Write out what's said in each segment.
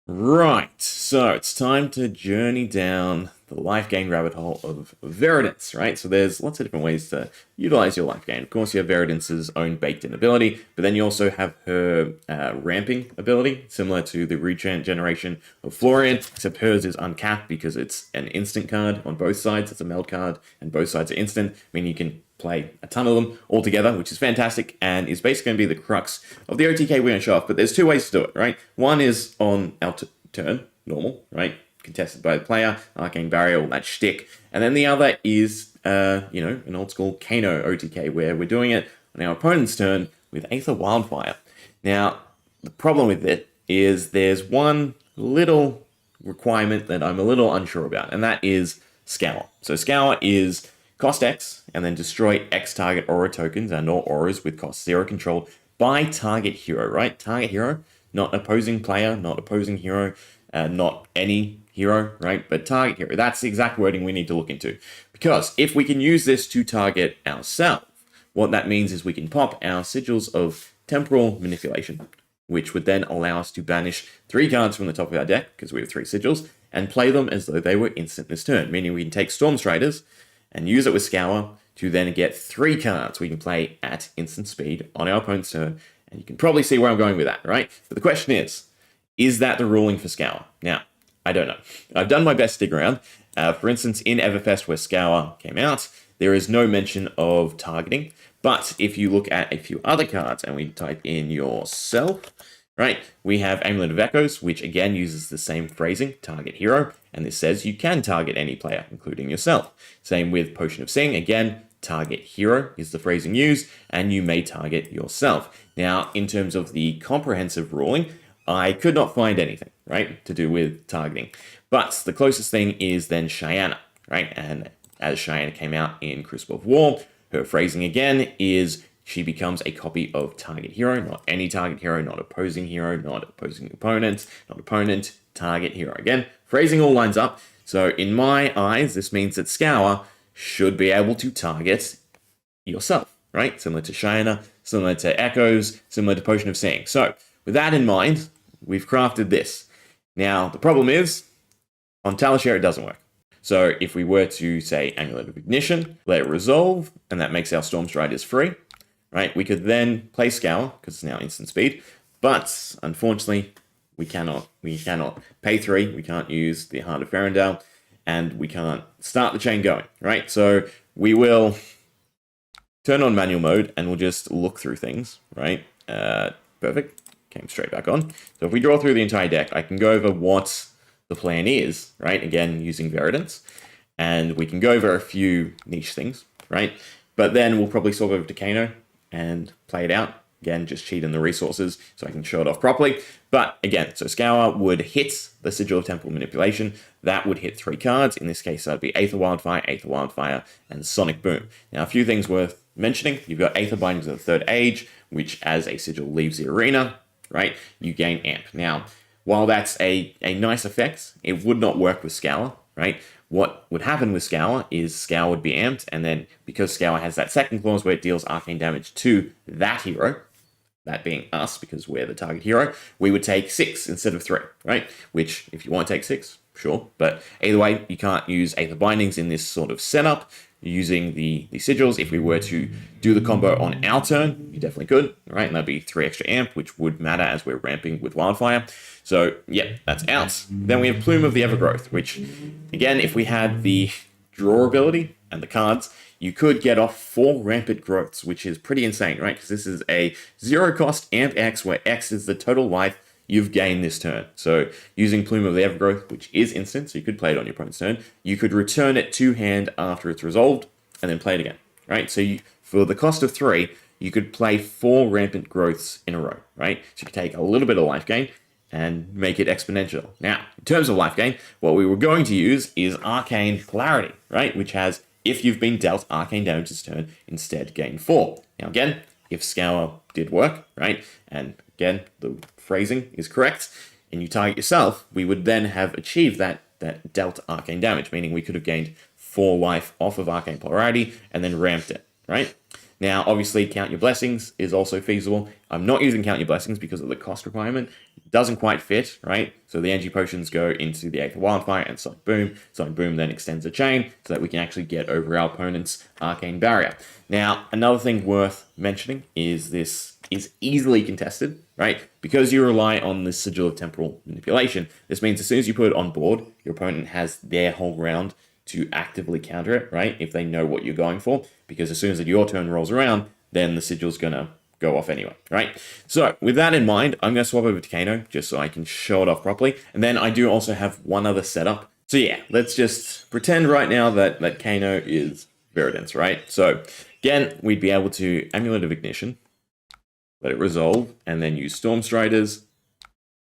Right, so it's time to journey down the life gain rabbit hole of Verdance, right? So there's lots of different ways to utilize your life gain. Of course, you have Verdance's own baked-in ability, but then you also have her ramping ability, similar to the regeneration of Florian, except hers is uncapped because it's an instant card on both sides. It's a meld card, and both sides are instant, meaning you can play a ton of them all together, which is fantastic and is basically going to be the crux of the OTK we're going to show off. But there's two ways to do it, right? One is on our turn, normal, right? Contested by the player, arcane barrier, all that shtick. And then the other is, an old school Kano OTK where we're doing it on our opponent's turn with Aether Wildfire. Now, the problem with it is there's one little requirement that I'm a little unsure about, and that is Scour. So Scour is cost X, and then destroy X target aura tokens and or auras with cost 0 controlled by target hero, right? Target hero, not opposing player, not opposing hero, not any hero, right? But target hero. That's the exact wording we need to look into. Because if we can use this to target ourselves, what that means is we can pop our sigils of temporal manipulation, which would then allow us to banish 3 cards from the top of our deck, because we have 3 sigils, and play them as though they were instant this turn, meaning we can take Storm Striders and use it with Scour to then get 3 cards we can play at instant speed on our opponent's turn. And you can probably see where I'm going with that, right? But the question is that the ruling for Scour? Now, I don't know. I've done my best to dig around. For instance, in Everfest where Scour came out, there is no mention of targeting. But if you look at a few other cards and we type in yourself, right, we have Amulet of Echoes, which again uses the same phrasing, target hero, and this says you can target any player, including yourself. Same with Potion of Seeing, again, target hero is the phrasing used, and you may target yourself. Now, in terms of the comprehensive ruling, I could not find anything, right, to do with targeting. But the closest thing is then Cheyenne, right? And as Cheyenne came out in Crucible of War, her phrasing again is she becomes a copy of target hero, not any target hero, not opposing hero, not opposing opponent, not opponent, target hero. Again, phrasing all lines up. So in my eyes, this means that Scour should be able to target yourself, right? Similar to Cheyenne, similar to Echoes, similar to Potion of Seeing. So with that in mind, we've crafted this. Now, the problem is, on Talishare, it doesn't work. So if we were to say Amulet of Ignition, let it resolve, and that makes our Storm Striders free, right? We could then play Scour, because it's now instant speed, but unfortunately, we cannot pay 3, we can't use the Heart of Ferendale, and we can't start the chain going, right? So we will turn on manual mode, and we'll just look through things, right? Perfect, came straight back on. So if we draw through the entire deck, I can go over what the plan is, right? Again, using Verdance, and we can go over a few niche things, right? But then we'll probably swap over to Kano and play it out. Again, just cheat in the resources so I can show it off properly. But again, so Scour would hit the Sigil of Temporal Manipulation. That would hit 3 cards. In this case, that'd be Aether Wildfire, and Sonic Boom. Now, a few things worth mentioning. You've got Aether Bindings of the Third Age, which as a Sigil leaves the arena, right, you gain Amp. Now, while that's a nice effect, it would not work with Scour, right? What would happen with Scour is Scour would be amped, and then because Scour has that second clause where it deals arcane damage to that hero, that being us, because we're the target hero, we would take 6 instead of 3, right? Which, if you want to take 6, sure. But either way, you can't use Aether Bindings in this sort of setup using the sigils. If we were to do the combo on our turn, you definitely could, right? And that'd be 3 extra amp, which would matter as we're ramping with Wildfire. So, yeah, that's out. Then we have Plume of the Evergrowth, which, again, if we had the draw ability and the cards, you could get off 4 rampant growths, which is pretty insane, right? Because this is a 0-cost Amp X, where X is the total life you've gained this turn. So using Plume of the Evergrowth, which is instant, so you could play it on your opponent's turn, you could return it to hand after it's resolved, and then play it again, right? So for the cost of 3, you could play 4 rampant growths in a row, right? So you could take a little bit of life gain and make it exponential. Now, in terms of life gain, what we were going to use is Arcane Polarity, right? Which has, if you've been dealt arcane damage this turn, instead gain 4. Now again, if Scour did work, right? And again, the phrasing is correct, and you target yourself, we would then have achieved that dealt arcane damage, meaning we could have gained 4 life off of Arcane Polarity and then ramped it, right? Now, obviously, Count Your Blessings is also feasible. I'm not using Count Your Blessings because of the cost requirement. doesn't quite fit, right? So the energy potions go into the Aether Wildfire and Sonic Boom. Sonic Boom then extends the chain so that we can actually get over our opponent's Arcane Barrier. Now, another thing worth mentioning is this is easily contested, right? Because you rely on the Sigil of Temporal Manipulation, this means as soon as you put it on board, your opponent has their whole round to actively counter it, right? If they know what you're going for, because as soon as your turn rolls around, then the Sigil's gonna go off anyway, right? So with that in mind, I'm going to swap over to Kano just so I can show it off properly. And then I do also have one other setup. So yeah, let's just pretend right now that Kano is Verdance, right? So again, we'd be able to Amulet of Ignition, let it resolve, and then use Storm Striders.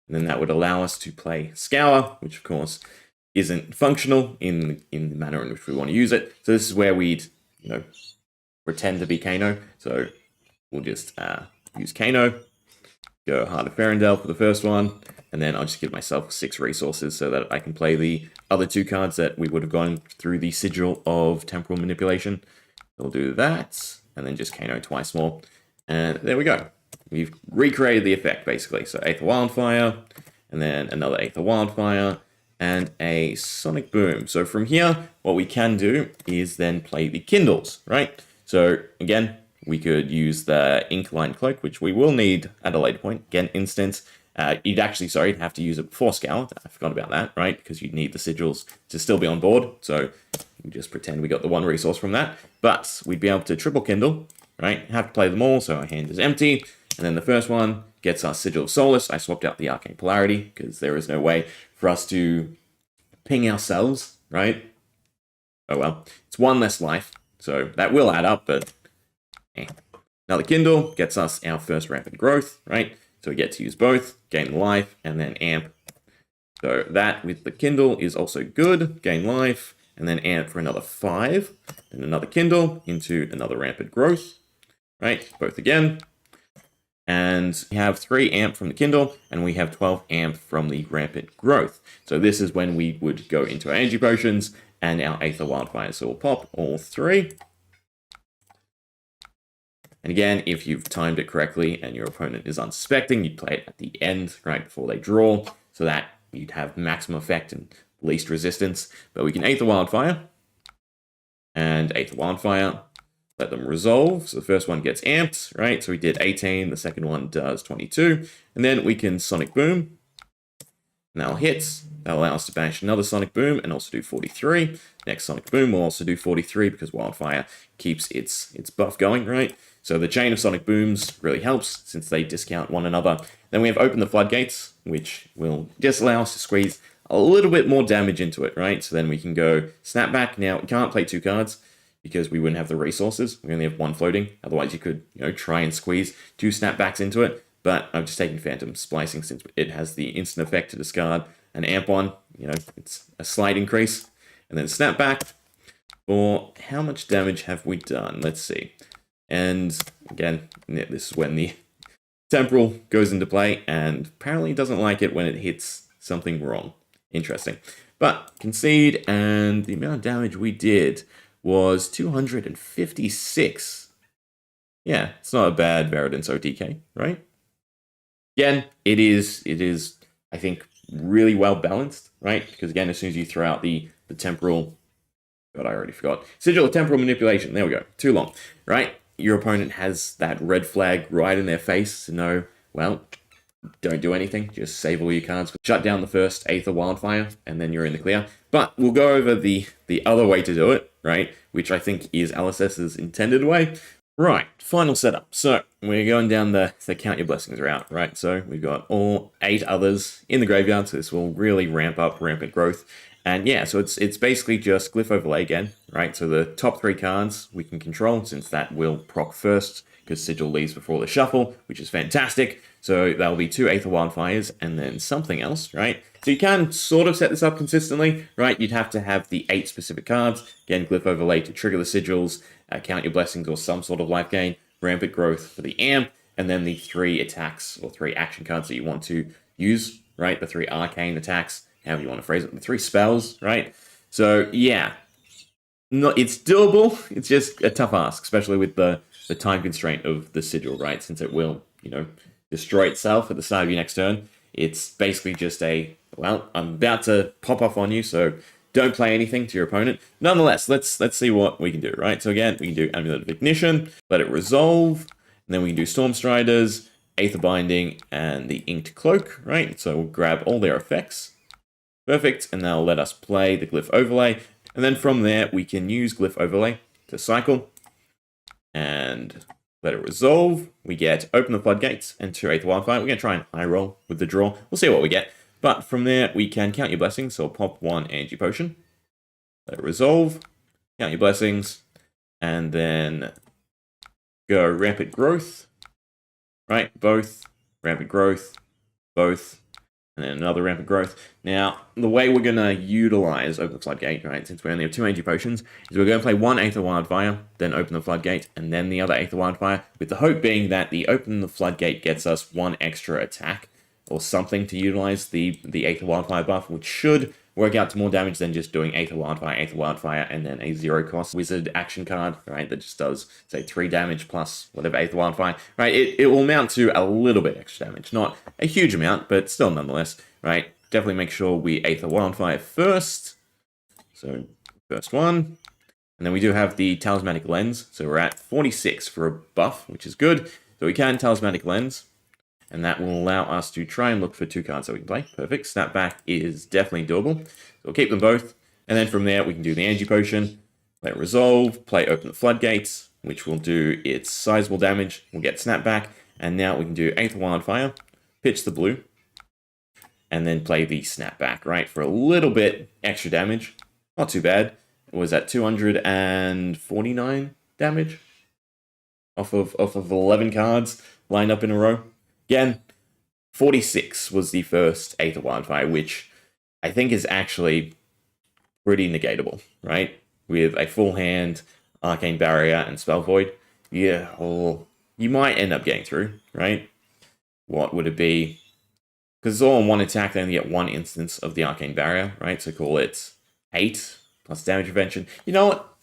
And then that would allow us to play Scour, which of course isn't functional in the manner in which we want to use it. So this is where we'd, pretend to be Kano. So we'll just use Kano, go Heart of Ferendale for the first one, and then I'll just give myself 6 resources so that I can play the other 2 cards that we would have gone through the Sigil of Temporal Manipulation. We'll do that, and then just Kano twice more. And there we go. We've recreated the effect, basically. So Aether Wildfire, and then another Aether Wildfire, and a Sonic Boom. So from here, what we can do is then play the Kindles, right? So again, we could use the Ink-Line Cloak, which we will need at a later point. Again, instance. You'd actually, have to use it before Scour. I forgot about that, right? Because you'd need the sigils to still be on board. So we just pretend we got the 1 resource from that. But we'd be able to triple Kindle, right? Have to play them all, so our hand is empty. And then the first one gets our Sigil of Solace. I swapped out the Arcane Polarity because there is no way for us to ping ourselves, right? Oh well, it's 1 less life. So that will add up, but Another Kindle gets us our first Rampant Growth, right? So we get to use both, gain life, and then amp. So that with the Kindle is also good, gain life, and then amp for another 5, and another Kindle into another Rampant Growth, right? Both again. And we have 3 amp from the Kindle, and we have 12 amp from the Rampant Growth. So this is when we would go into our energy potions and our Aether Wildfire. So we'll pop all 3. And again, if you've timed it correctly and your opponent is unsuspecting, you'd play it at the end, right before they draw, so that you'd have maximum effect and least resistance. But we can Aether Wildfire and Aether Wildfire. Let them resolve. So the first one gets amped, right? So we did 18. The second one does 22. And then we can Sonic Boom. And that'll hit. That'll allow us to banish another Sonic Boom and also do 43. Next Sonic Boom will also do 43 because Wildfire keeps its buff going, right? So the chain of Sonic Booms really helps since they discount one another. Then we have Open the Floodgates, which will just allow us to squeeze a little bit more damage into it, right? So then we can go Snapback. Now, we can't play 2 cards because we wouldn't have the resources. We only have 1 floating. Otherwise, you could, try and squeeze 2 snapbacks into it. But I've just taken Phantom Splicing since it has the instant effect to discard an amp one. It's a slight increase. And then Snapback. Or how much damage have we done? Let's see. And again, this is when the Temporal goes into play. And apparently it doesn't like it when it hits something wrong. Interesting. But concede, and the amount of damage we did was 256. Yeah, it's not a bad Verdance OTK, right? Again, it is, I think, really well balanced, right? Because again, as soon as you throw out the Temporal, God, I already forgot. Sigil of Temporal Manipulation, there we go, too long, right? Your opponent has that red flag right in their face to know, well, don't do anything, just save all your cards, shut down the first Aether Wildfire, and then you're in the clear. But we'll go over the other way to do it, right? Which I think is LSS's intended way. Right, final setup. So we're going down the Count Your Blessings route, right? So we've got all 8 others in the graveyard, so this will really ramp up Rampant Growth. And yeah, so it's basically just Glyph Overlay again, right? So the top 3 cards we can control, since that will proc first, because Sigil leaves before the shuffle, which is fantastic. So that'll be 2 Aether Wildfires and then something else, right? So you can sort of set this up consistently, right? You'd have to have the 8 specific cards. Again, Glyph Overlay to trigger the Sigils, Count Your Blessings or some sort of life gain, Rampant Growth for the amp, and then the 3 attacks or 3 action cards that you want to use, right? The 3 arcane attacks, however you want to phrase it, the 3 spells, right? So yeah, it's doable. It's just a tough ask, especially with the time constraint of the Sigil, right? Since it will, destroy itself at the start of your next turn It's basically just a, well, I'm about to pop off on you, so don't play anything to your opponent. Nonetheless, let's see what we can do, right? So again, we can do Amulet of Ignition, let it resolve, and then we can do Storm Striders, Aether Binding, and the Inked Cloak, right? So we'll grab all their effects. Perfect, and that'll let us play the Glyph Overlay. And then from there, we can use Glyph Overlay to cycle and let it resolve. We get Open the Floodgates and 2 Aether Wildfire. We're going to try and high roll with the draw. We'll see what we get. But from there, we can count your blessings. So pop 1 Energy Potion. Let it resolve. Count your blessings. And then go Rampant Growth. Right? Both. Rampant Growth. Both. And then another Rampant Growth. Now, the way we're going to utilize Open the Floodgate, right, since we only have 2 Energy Potions, is we're going to play 1 Aether Wildfire, then Open the Floodgate, and then the other Aether Wildfire, with the hope being that the Open the Floodgate gets us 1 extra attack, or something to utilize the Aether Wildfire buff, which should work out to more damage than just doing Aether Wildfire, and then a 0-cost wizard action card, right, that just does, say, 3 damage plus whatever Aether Wildfire, right? It will amount to a little bit extra damage. Not a huge amount, but still nonetheless, right? Definitely make sure we Aether Wildfire first. So, first one. And then we do have the Talismanic Lens, so we're at 46 for a buff, which is good. So we can Talismanic Lens. And that will allow us to try and look for 2 cards that we can play. Perfect. Snapback is definitely doable. So we'll keep them both. And then from there, we can do the Energy Potion, play Resolve, play Open the Floodgates, which will do its sizable damage. We'll get Snapback. And now we can do Aether Wildfire, pitch the blue, and then play the Snapback, right? For a little bit extra damage. Not too bad. It was at 249 damage off of 11 cards lined up in a row. Again, 46 was the first Aether Wildfire, which I think is actually pretty negatable, right? With a full hand, Arcane Barrier, and Spell Void. Yeah, well, you might end up getting through, right? What would it be? Because it's all on 1 attack, they only get 1 instance of the Arcane Barrier, right? So call it 8 plus damage prevention. You know what?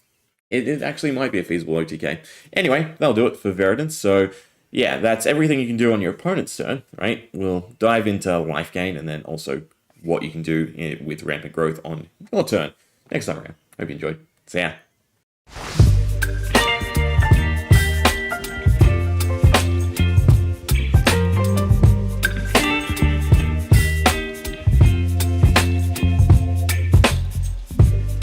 It actually might be a feasible OTK. Anyway, that'll do it for Verdance. So yeah, that's everything you can do on your opponent's turn, right? We'll dive into life gain and then also what you can do with Rampant Growth on your turn next time around. Hope you enjoyed. See ya.